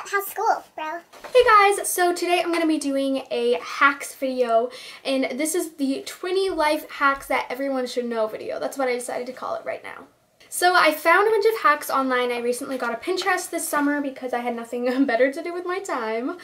how's school, bro? Hey guys, so today I'm going to be doing a hacks video, and this is the 20 life hacks that everyone should know video. That's what I decided to call it right now. So I found a bunch of hacks online. I recently got a Pinterest this summer because I had nothing better to do with my time.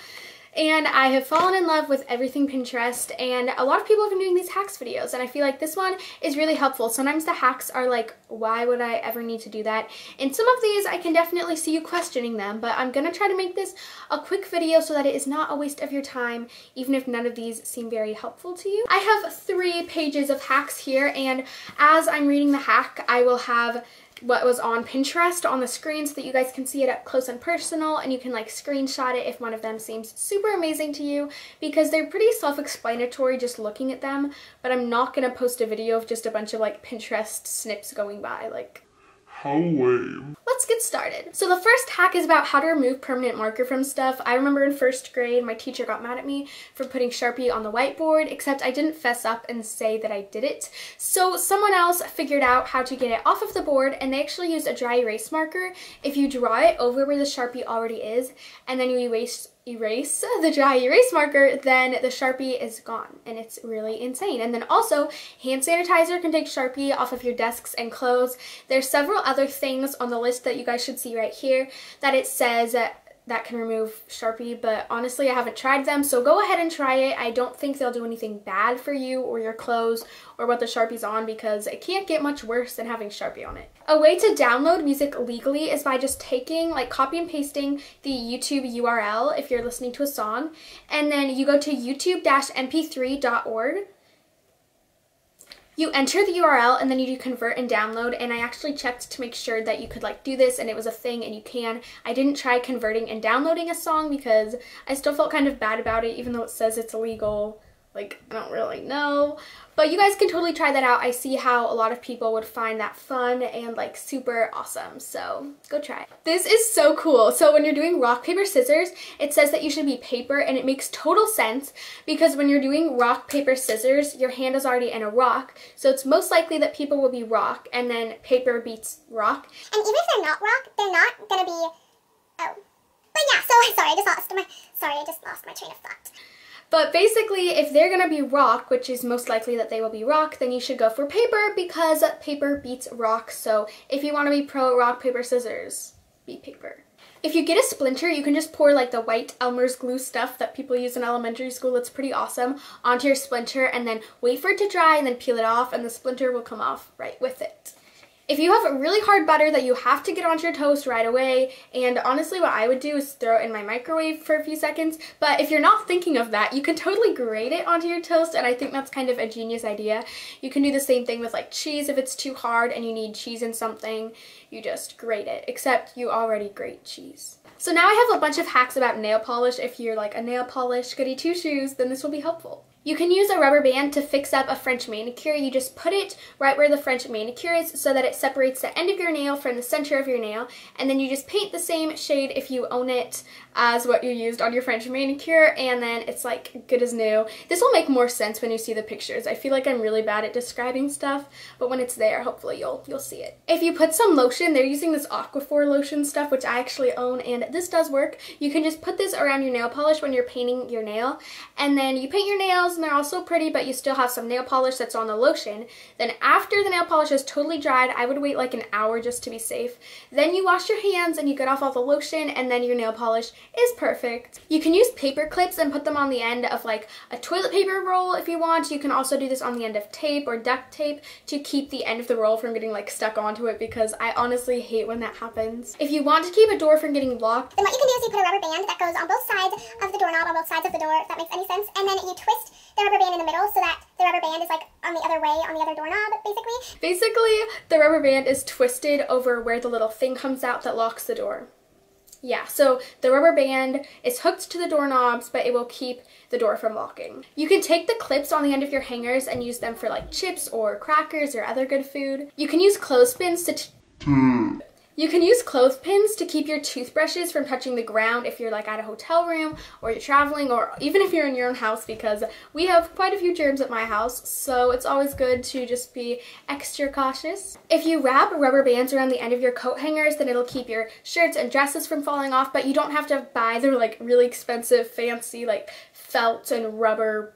And I have fallen in love with everything Pinterest, and a lot of people have been doing these hacks videos, and I feel like this one is really helpful. Sometimes the hacks are like, why would I ever need to do that? And some of these I can definitely see you questioning them, but I'm gonna try to make this a quick video so that it is not a waste of your time, even if none of these seem very helpful to you. I have 3 pages of hacks here, and as I'm reading the hack, I will have what was on Pinterest on the screen so that you guys can see it up close and personal, and you can like screenshot it if one of them seems super amazing to you, because they're pretty self-explanatory just looking at them, but I'm not gonna post a video of just a bunch of like Pinterest snips going by. Like, how lame. Let's get started. So the first hack is about how to remove permanent marker from stuff. I remember in 1st grade, my teacher got mad at me for putting Sharpie on the whiteboard, except I didn't fess up and say that I did it. So someone else figured out how to get it off of the board, and they actually used a dry erase marker. If you draw it over where the Sharpie already is, and then you erase the dry erase marker, then the Sharpie is gone, and it's really insane. And then also, hand sanitizer can take Sharpie off of your desks and clothes. There's several other things on the list that you guys should see right here that it says that can remove Sharpie, but honestly I haven't tried them, so go ahead and try it. I don't think they'll do anything bad for you or your clothes or what the Sharpie's on, because it can't get much worse than having Sharpie on it. A way to download music legally is by just taking, like, copy and pasting the YouTube URL if you're listening to a song, and then you go to youtube-mp3.org. You enter the URL and then you do convert and download, and I actually checked to make sure that you could like do this and it was a thing, and you can. I didn't try converting and downloading a song because I still felt kind of bad about it, even though it says it's illegal. Like, I don't really know. But you guys can totally try that out. I see how a lot of people would find that fun and like super awesome, so go try it. This is so cool. So when you're doing rock, paper, scissors, it says that you should be paper, and it makes total sense because when you're doing rock, paper, scissors, your hand is already in a rock, so it's most likely that people will be rock, and then paper beats rock. And even if they're not rock, they're not gonna be, oh. But yeah, so sorry, I just lost my train of thought. But basically, if they're gonna be rock, which is most likely that they will be rock, then you should go for paper because paper beats rock. So if you want to be pro rock, paper, scissors, be paper. If you get a splinter, you can just pour like the white Elmer's glue stuff that people use in elementary school, it's pretty awesome, onto your splinter, and then wait for it to dry and then peel it off, and the splinter will come off right with it. If you have really hard butter that you have to get onto your toast right away, and honestly what I would do is throw it in my microwave for a few seconds, but if you're not thinking of that, you can totally grate it onto your toast, and I think that's kind of a genius idea. You can do the same thing with like cheese. If it's too hard and you need cheese in something, you just grate it, except you already grate cheese. So now I have a bunch of hacks about nail polish. If you're like a nail polish goody two-shoes, then this will be helpful. You can use a rubber band to fix up a French manicure. You just put it right where the French manicure is so that it separates the end of your nail from the center of your nail, and then you just paint the same shade if you own it as what you used on your French manicure, and then it's like good as new. This will make more sense when you see the pictures. I feel like I'm really bad at describing stuff, but when it's there, hopefully you'll see it. If you put some lotion, they're using this Aquaphor lotion stuff, which I actually own, and this does work. You can just put this around your nail polish when you're painting your nail, and then you paint your nails, and they're also pretty, but you still have some nail polish that's on the lotion. Then after the nail polish is totally dried, I would wait like an hour just to be safe. Then you wash your hands and you get off all the lotion, and then your nail polish is perfect. You can use paper clips and put them on the end of like a toilet paper roll if you want. You can also do this on the end of tape or duct tape to keep the end of the roll from getting like stuck onto it, because I honestly hate when that happens. If you want to keep a door from getting locked, then what you can do is you put a rubber band that goes on both sides of the doorknob, on both sides of the door, if that makes any sense, and then you twist the rubber band in the middle so that the rubber band is like on the other way, on the other doorknob, basically. Basically, the rubber band is twisted over where the little thing comes out that locks the door. Yeah, so the rubber band is hooked to the doorknobs, but it will keep the door from locking. You can take the clips on the end of your hangers and use them for like chips or crackers or other good food. You can use clothespins to You can use clothespins to keep your toothbrushes from touching the ground if you're like at a hotel room or you're traveling, or even if you're in your own house, because we have quite a few germs at my house, so it's always good to just be extra cautious. If you wrap rubber bands around the end of your coat hangers, then it'll keep your shirts and dresses from falling off, but you don't have to buy their like really expensive, fancy like felt and rubber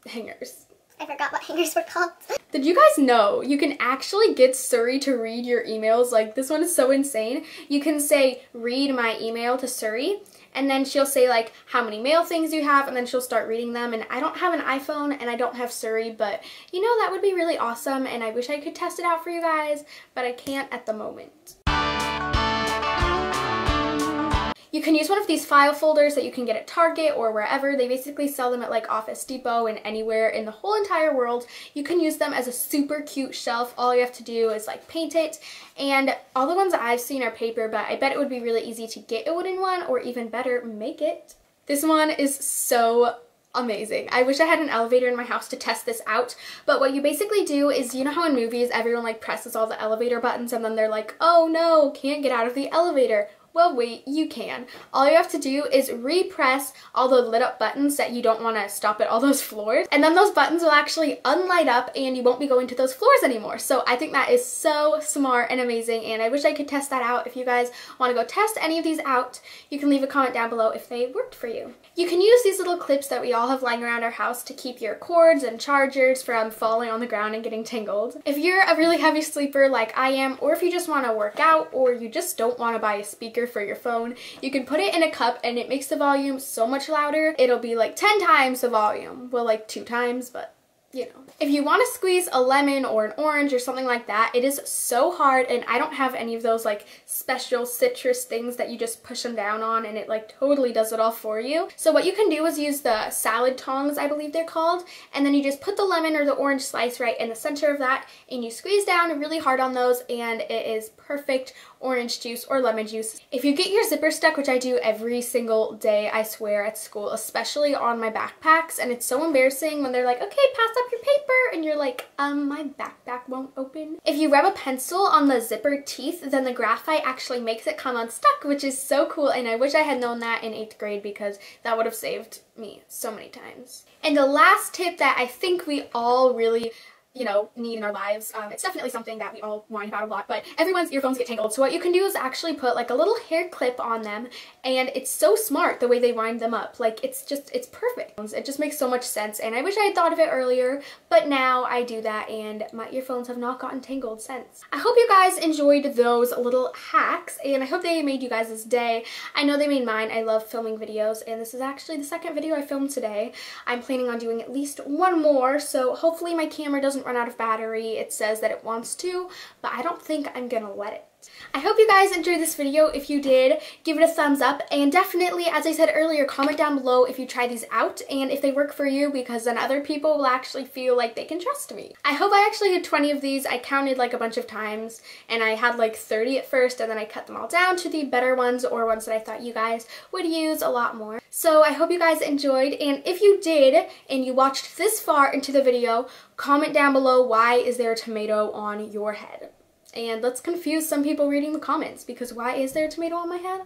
hangers. I forgot what hangers were called. Did you guys know you can actually get Siri to read your emails? Like, this one is so insane. You can say, read my email to Siri, and then she'll say like how many mail things you have, and then she'll start reading them. And I don't have an iPhone and I don't have Siri, but you know, that would be really awesome, and I wish I could test it out for you guys, but I can't at the moment. You can use one of these file folders that you can get at Target or wherever. They basically sell them at like Office Depot and anywhere in the whole entire world. You can use them as a super cute shelf. All you have to do is like paint it, and all the ones that I've seen are paper, but I bet it would be really easy to get a wooden one, or even better, make it. This one is so amazing. I wish I had an elevator in my house to test this out, but what you basically do is, you know how in movies everyone like presses all the elevator buttons and then they're like, oh no, can't get out of the elevator. Well, wait, you can. All you have to do is repress all the lit up buttons that you don't want to stop at all those floors, and then those buttons will actually unlight up and you won't be going to those floors anymore. So I think that is so smart and amazing, and I wish I could test that out. If you guys want to go test any of these out, you can leave a comment down below if they worked for you. You can use these little clips that we all have lying around our house to keep your cords and chargers from falling on the ground and getting tangled. If you're a really heavy sleeper like I am, or if you just want to work out, or you just don't want to buy a speaker for your phone, you can put it in a cup and it makes the volume so much louder. It'll be like 10 times the volume. Well, like 2 times, but you know. If you want to squeeze a lemon or an orange or something like that, it is so hard, and I don't have any of those like special citrus things that you just push them down on and it like totally does it all for you. So what you can do is use the salad tongs, I believe they're called, and then you just put the lemon or the orange slice right in the center of that, and you squeeze down really hard on those, and it is perfect orange juice or lemon juice. If you get your zipper stuck, which I do every single day, I swear, at school, especially on my backpacks, and it's so embarrassing when they're like, okay, pass up your paper, and you're like, my backpack won't open. If you rub a pencil on the zipper teeth, then the graphite actually makes it come unstuck, which is so cool, and I wish I had known that in 8th grade because that would have saved me so many times. And the last tip that I think we all really need in our lives. It's definitely something that we all whine about a lot, but everyone's earphones get tangled. So what you can do is actually put like a little hair clip on them, and it's so smart the way they wind them up. Like, it's perfect. It just makes so much sense, and I wish I had thought of it earlier, but now I do that, and my earphones have not gotten tangled since. I hope you guys enjoyed those little hacks, and I hope they made you guys' day. I know they made mine. I love filming videos, and this is actually the second video I filmed today. I'm planning on doing at least one more, so hopefully my camera doesn't run out of battery. It says that it wants to, but I don't think I'm gonna let it. I hope you guys enjoyed this video. If you did, give it a thumbs up, and definitely, as I said earlier, comment down below if you try these out and if they work for you, because then other people will actually feel like they can trust me. I hope I actually had 20 of these. I counted like a bunch of times, and I had like 30 at first, and then I cut them all down to the better ones, or ones that I thought you guys would use a lot more. So I hope you guys enjoyed, and if you did and you watched this far into the video, comment down below, why is there a tomato on your head? And let's confuse some people reading the comments, because why is there a tomato on my head?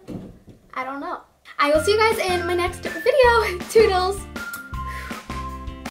I don't know. I will see you guys in my next video. Toodles!